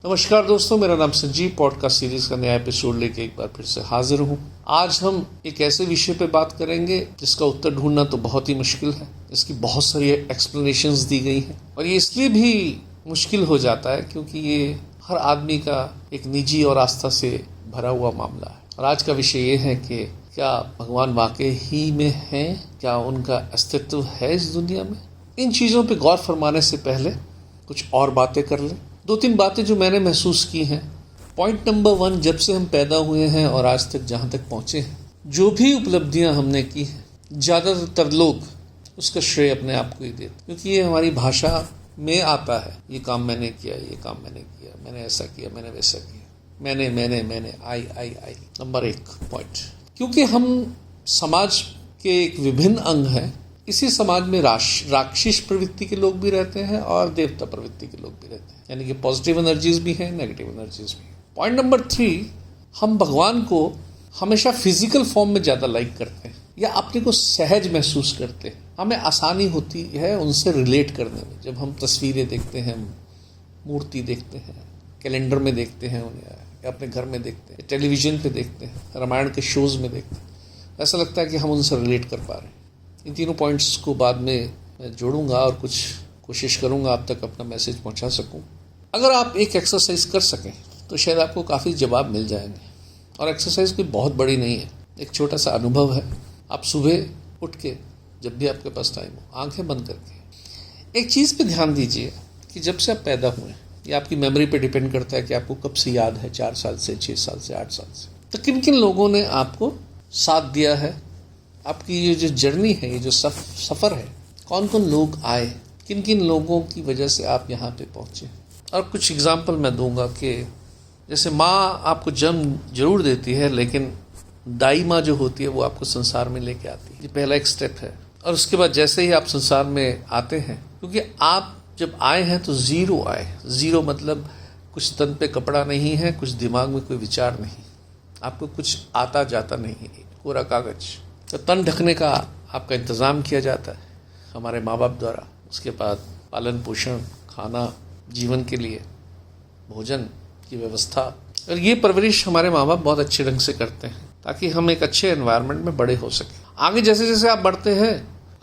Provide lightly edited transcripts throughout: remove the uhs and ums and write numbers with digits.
नमस्कार दोस्तों, मेरा नाम संजीव। पॉडकास्ट सीरीज का नया एपिसोड लेके एक बार फिर से हाजिर हूँ। आज हम एक ऐसे विषय पे बात करेंगे जिसका उत्तर ढूंढना तो बहुत ही मुश्किल है। इसकी बहुत सारी एक्सप्लेनेशंस दी गई हैं और ये इसलिए भी मुश्किल हो जाता है क्योंकि ये हर आदमी का एक निजी और आस्था से भरा हुआ मामला है। और आज का विषय ये है कि क्या भगवान वाकई ही में है, क्या उनका अस्तित्व है इस दुनिया में। इन चीज़ों पर गौर फरमाने से पहले कुछ और बातें कर लें। दो तीन बातें जो मैंने महसूस की हैं। पॉइंट नंबर 1, जब से हम पैदा हुए हैं और आज तक जहाँ तक पहुँचे हैं, जो भी उपलब्धियाँ हमने की हैं, ज़्यादातर लोग उसका श्रेय अपने आप को ही देते, क्योंकि ये हमारी भाषा में आता है। ये काम मैंने किया, ये काम मैंने किया, मैंने ऐसा किया, मैंने वैसा किया, मैंने आई। नंबर 1 पॉइंट, क्योंकि हम समाज के एक विभिन्न अंग हैं। इसी समाज में राक्षस प्रवृत्ति के लोग भी रहते हैं और देवता प्रवृत्ति के लोग भी रहते हैं, यानी कि पॉजिटिव एनर्जीज भी हैं, नेगेटिव एनर्जीज भी हैं। पॉइंट नंबर 3, हम भगवान को हमेशा फिजिकल फॉर्म में ज़्यादा लाइक करते हैं या अपने को सहज महसूस करते हैं। हमें आसानी होती है उनसे रिलेट करने में। जब हम तस्वीरें देखते हैं, मूर्ति देखते हैं, कैलेंडर में देखते हैं उन्हें, या अपने घर में देखते हैं, टेलीविज़न पे देखते हैं, रामायण के शोज़ में देखते हैं, ऐसा लगता है कि हम उनसे रिलेट कर पा रहे हैं। इन तीनों पॉइंट्स को बाद में मैं जोड़ूंगा और कुछ कोशिश करूंगा आप तक अपना मैसेज पहुंचा सकूं। अगर आप एक एक्सरसाइज कर सकें तो शायद आपको काफ़ी जवाब मिल जाएंगे। और एक्सरसाइज कोई बहुत बड़ी नहीं है, एक छोटा सा अनुभव है। आप सुबह उठ के, जब भी आपके पास टाइम हो, आंखें बंद करके एक चीज़ पे ध्यान दीजिए कि जब से आप पैदा हुए, ये आपकी मेमोरी पे डिपेंड करता है कि आपको कब से याद है, 4 साल से, 6 साल से, 8 साल से, तो किन किन लोगों ने आपको साथ दिया है। आपकी ये जो जर्नी है, ये जो सफ़र है, कौन कौन लोग आए, किन किन लोगों की वजह से आप यहाँ पे पहुँचे। और कुछ एग्जांपल मैं दूंगा कि जैसे माँ आपको जन्म जरूर देती है, लेकिन दाई माँ जो होती है वो आपको संसार में लेके आती है। ये पहला एक स्टेप है। और उसके बाद जैसे ही आप संसार में आते हैं, क्योंकि आप जब आए हैं तो ज़ीरो आए। ज़ीरो मतलब कुछ तन पे कपड़ा नहीं है, कुछ दिमाग में कोई विचार नहीं, आपको कुछ आता जाता नहीं है, पूरा कागज़। तो तन ढकने का आपका इंतज़ाम किया जाता है हमारे माँ बाप द्वारा। उसके बाद पालन पोषण, खाना, जीवन के लिए भोजन की व्यवस्था, और ये परवरिश हमारे माँ बाप बहुत अच्छे ढंग से करते हैं ताकि हम एक अच्छे एनवायरनमेंट में बड़े हो सकें। आगे जैसे जैसे आप बढ़ते हैं,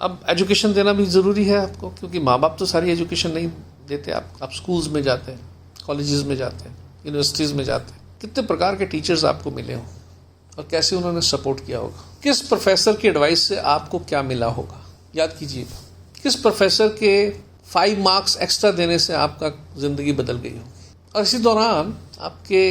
अब एजुकेशन देना भी ज़रूरी है आपको, क्योंकि माँ बाप तो सारी एजुकेशन नहीं देते। आप स्कूल्स में जाते हैं, कॉलेजेस में जाते हैं, यूनिवर्सिटीज़ में जाते हैं, कितने प्रकार के टीचर्स आपको मिले हों और कैसे उन्होंने सपोर्ट किया होगा। किस प्रोफेसर की एडवाइस से आपको क्या मिला होगा, याद कीजिए। किस प्रोफेसर के 5 मार्क्स एक्स्ट्रा देने से आपका ज़िंदगी बदल गई होगी। और इसी दौरान आपके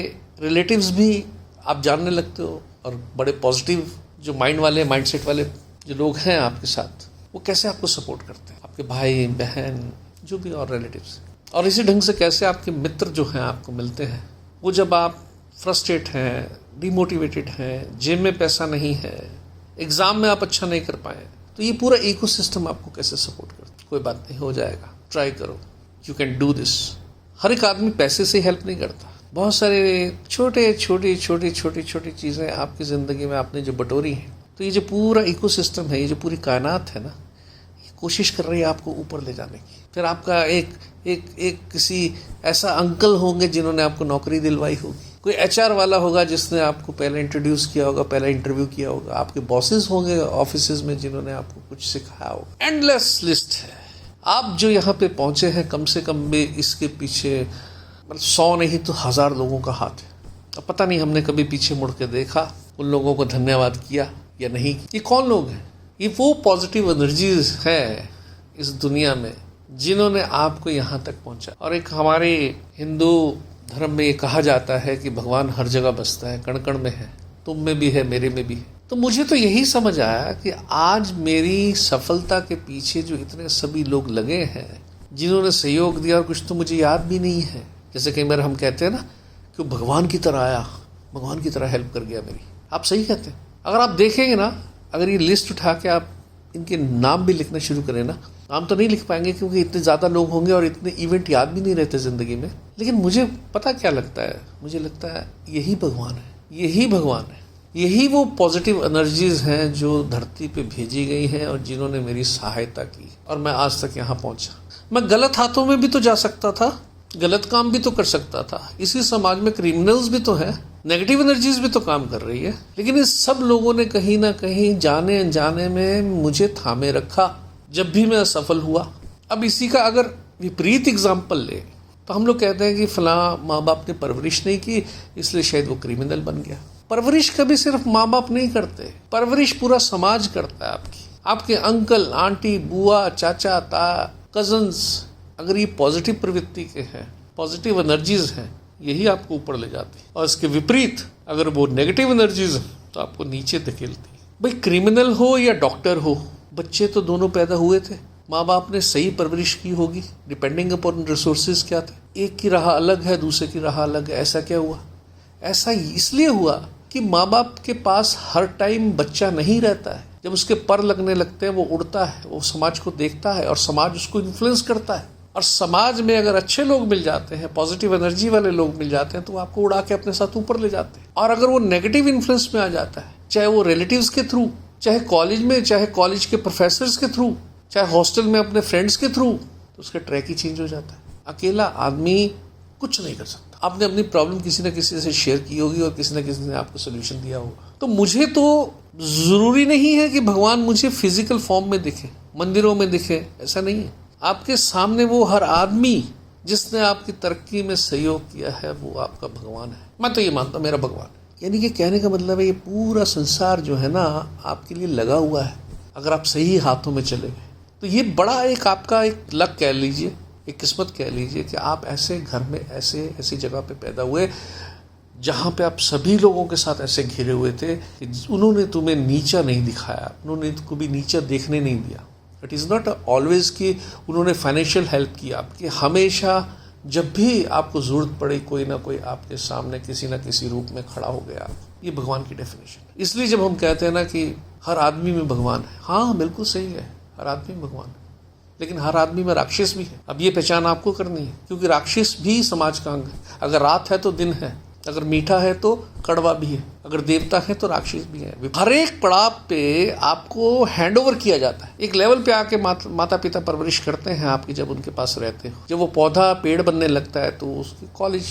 रिलेटिव्स भी आप जानने लगते हो, और बड़े पॉजिटिव जो माइंडसेट वाले जो लोग हैं आपके साथ, वो कैसे आपको सपोर्ट करते हैं, आपके भाई बहन जो भी और रिलेटिव्स। और इसी ढंग से कैसे आपके मित्र जो हैं आपको मिलते हैं, वो जब आप फ्रस्ट्रेट हैं, डिमोटिवेटेड हैं, जेब में पैसा नहीं है, एग्ज़ाम में आप अच्छा नहीं कर पाए, तो ये पूरा इकोसिस्टम आपको कैसे सपोर्ट करता है। कोई बात नहीं, हो जाएगा, ट्राई करो, यू कैन डू दिस। हर एक आदमी पैसे से हेल्प नहीं करता। बहुत सारे छोटी चीज़ें आपकी ज़िंदगी में आपने जो बटोरी हैं, तो ये जो पूरा इकोसिस्टम है, ये जो पूरी कायनात है ना, ये कोशिश कर रही है आपको ऊपर ले जाने की। फिर आपका एक किसी ऐसा अंकल होंगे जिन्होंने आपको नौकरी दिलवाई होगी, कोई HR वाला होगा जिसने आपको पहले इंट्रोड्यूस किया होगा, पहला इंटरव्यू किया होगा, आपके बॉसेस होंगे ऑफिसेज में जिन्होंने आपको कुछ सिखाया होगा। एंडलेस लिस्ट है। आप जो यहाँ पे पहुँचे हैं, कम से कम भी इसके पीछे 100 नहीं तो 1000 लोगों का हाथ है। अब पता नहीं हमने कभी पीछे मुड़ के देखा, उन लोगों को धन्यवाद किया या नहीं। ये कौन लोग हैं? ये वो पॉजिटिव एनर्जीज है इस दुनिया में जिन्होंने आपको यहाँ तक पहुँचा। और एक हमारे हिंदू धर्म में ये कहा जाता है कि भगवान हर जगह बसता है, कण कण में है, तुम में भी है, मेरे में भी है। तो मुझे तो यही समझ आया कि आज मेरी सफलता के पीछे जो इतने सभी लोग लगे हैं, जिन्होंने सहयोग दिया, और कुछ तो मुझे याद भी नहीं है। जैसे कई बार हम कहते हैं ना कि भगवान की तरह आया, भगवान की तरह हेल्प कर गया मेरी। आप सही कहते हैं। अगर आप देखेंगे ना, अगर ये लिस्ट उठा के आप इनके नाम भी लिखना शुरू करें ना, नाम तो नहीं लिख पाएंगे क्योंकि इतने ज़्यादा लोग होंगे और इतने इवेंट याद भी नहीं रहते ज़िंदगी में। लेकिन मुझे पता क्या लगता है, मुझे लगता है यही भगवान है, यही भगवान है, यही वो पॉजिटिव एनर्जीज हैं जो धरती पे भेजी गई हैं और जिन्होंने मेरी सहायता की और मैं आज तक यहाँ पहुँचा। मैं गलत हाथों में भी तो जा सकता था, गलत काम भी तो कर सकता था। इसी समाज में क्रिमिनल्स भी तो हैं, नेगेटिव एनर्जीज भी तो काम कर रही है। लेकिन इस सब लोगों ने कहीं ना कहीं जाने अनजाने में मुझे थामे रखा जब भी मैं असफल हुआ। अब इसी का अगर विपरीत एग्जाम्पल ले तो हम लोग कहते हैं कि फलां माँ बाप ने परवरिश नहीं की इसलिए शायद वो क्रिमिनल बन गया। परवरिश कभी सिर्फ माँ बाप नहीं करते, परवरिश पूरा समाज करता है आपकी। आपके अंकल, आंटी, बुआ, चाचा, ता, कजन्स अगर ये पॉजिटिव प्रवृत्ति के हैं, पॉजिटिव एनर्जीज हैं, यही आपको ऊपर ले जाती है। और इसके विपरीत अगर वो नेगेटिव एनर्जीज हैं तो आपको नीचे धकेलती है। भाई क्रिमिनल हो या डॉक्टर हो, बच्चे तो दोनों पैदा हुए थे, माँ बाप ने सही परवरिश की होगी, डिपेंडिंग अपॉन रिसोर्सेज क्या थे। एक की राह अलग है, दूसरे की राह अलग है। ऐसा क्या हुआ? ऐसा इसलिए हुआ कि माँ बाप के पास हर टाइम बच्चा नहीं रहता है। जब उसके पर लगने लगते हैं वो उड़ता है, वो समाज को देखता है और समाज उसको इन्फ्लुएंस करता है। और समाज में अगर अच्छे लोग मिल जाते हैं, पॉजिटिव एनर्जी वाले लोग मिल जाते हैं, तो वो आपको उड़ा के अपने साथ ऊपर ले जाते हैं। और अगर वो नेगेटिव इन्फ्लुएंस में आ जाता है, चाहे वो रिलेटिव्स के थ्रू, चाहे कॉलेज में, चाहे कॉलेज के प्रोफेसर्स के थ्रू, चाहे हॉस्टल में अपने फ्रेंड्स के थ्रू, तो उसका ट्रैक ही चेंज हो जाता है। अकेला आदमी कुछ नहीं कर सकता। आपने अपनी प्रॉब्लम किसी न किसी से शेयर की होगी और किसी न किसी ने आपको सोल्यूशन दिया होगा। तो मुझे तो जरूरी नहीं है कि भगवान मुझे फिजिकल फॉर्म में दिखे, मंदिरों में दिखे, ऐसा नहीं है। आपके सामने वो हर आदमी जिसने आपकी तरक्की में सहयोग किया है वो आपका भगवान है। मैं तो ये मानता हूँ मेरा भगवान है। यानी कि कहने का मतलब है ये पूरा संसार जो है ना आपके लिए लगा हुआ है, अगर आप सही हाथों में चले गए तो ये बड़ा एक आपका एक लक कह लीजिए, एक किस्मत कह लीजिए कि आप ऐसे घर में ऐसी जगह पे पैदा हुए जहाँ पे आप सभी लोगों के साथ ऐसे घिरे हुए थे कि उन्होंने तुम्हें नीचा नहीं दिखाया, उन्होंने कभी नीचा देखने नहीं दिया। इट इज़ नॉट ऑलवेज कि उन्होंने फाइनेंशियल हेल्प की आपकी, हमेशा जब भी आपको ज़रूरत पड़ी कोई ना कोई आपके सामने किसी न किसी रूप में खड़ा हो गया। ये भगवान की डेफिनेशन। इसलिए जब हम कहते हैं ना कि हर आदमी में भगवान है, हाँ बिल्कुल सही है, हर आदमी में भगवान है, लेकिन हर आदमी में राक्षस भी है। अब ये पहचान आपको करनी है, क्योंकि राक्षस भी समाज का अंग है। अगर रात है तो दिन है, अगर मीठा है तो कड़वा भी है, अगर देवता है तो राक्षस भी है। हर एक पड़ाव पे आपको हैंड ओवर किया जाता है। एक लेवल पे आके माता पिता परवरिश करते हैं आपकी, जब उनके पास रहते हो। जब वो पौधा पेड़ बनने लगता है तो उसके कॉलेज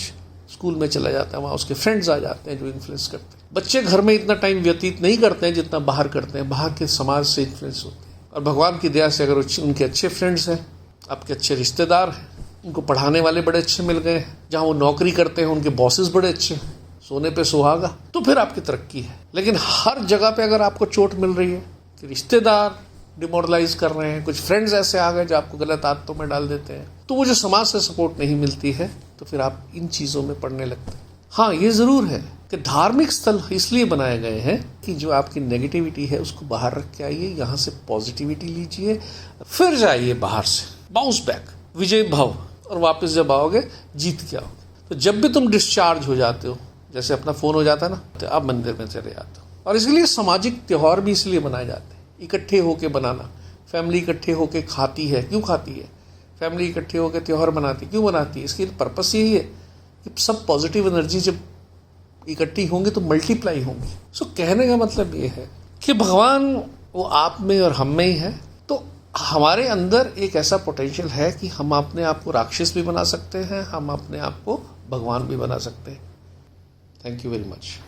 स्कूल में चला जाता है, वहाँ उसके फ्रेंड्स आ जाते हैं जो इन्फ्लुएंस करते हैं। बच्चे घर में इतना टाइम व्यतीत नहीं करते हैं जितना बाहर करते हैं, बाहर के समाज से इन्फ्लुएंस होते हैं। और भगवान की दया से अगर उनके अच्छे फ्रेंड्स हैं, आपके अच्छे रिश्तेदार हैं, उनको पढ़ाने वाले बड़े अच्छे मिल गए हैं, जहाँ वो नौकरी करते हैं उनके बॉसेस बड़े अच्छे हैं, सोने पे सुहागा, तो फिर आपकी तरक्की है। लेकिन हर जगह पे अगर आपको चोट मिल रही है कि रिश्तेदार डिमोरलाइज कर रहे हैं, कुछ फ्रेंड्स ऐसे आ गए जो आपको गलत आदतों में डाल देते हैं, तो वो जो समाज से सपोर्ट नहीं मिलती है तो फिर आप इन चीज़ों में पड़ने लगते हैं। हाँ ये ज़रूर है कि धार्मिक स्थल इसलिए बनाए गए हैं कि जो आपकी नेगेटिविटी है उसको बाहर रख के आइए, यहाँ से पॉजिटिविटी लीजिए, फिर जाइए बाहर से बाउंस बैक, विजय भाव, और वापस जब आओगे जीत के आओगे। तो जब भी तुम डिस्चार्ज हो जाते हो, जैसे अपना फ़ोन हो जाता है ना, तो आप मंदिर में चले जाते हो। और इसलिए सामाजिक त्यौहार भी इसलिए बनाए जाते हैं, इकट्ठे होके बनाना। फैमिली इकट्ठे होके खाती है, क्यों खाती है? फैमिली इकट्ठे होकर त्यौहार बनाती, क्यों बनाती है? इसकी पर्पस यही है कि सब पॉजिटिव एनर्जी जब इकट्ठी होंगी तो मल्टीप्लाई होंगी। सो कहने का मतलब ये है कि भगवान वो आप में और हम में ही है। तो हमारे अंदर एक ऐसा पोटेंशियल है कि हम अपने आप को राक्षस भी बना सकते हैं, हम अपने आप को भगवान भी बना सकते हैं। Thank you very much.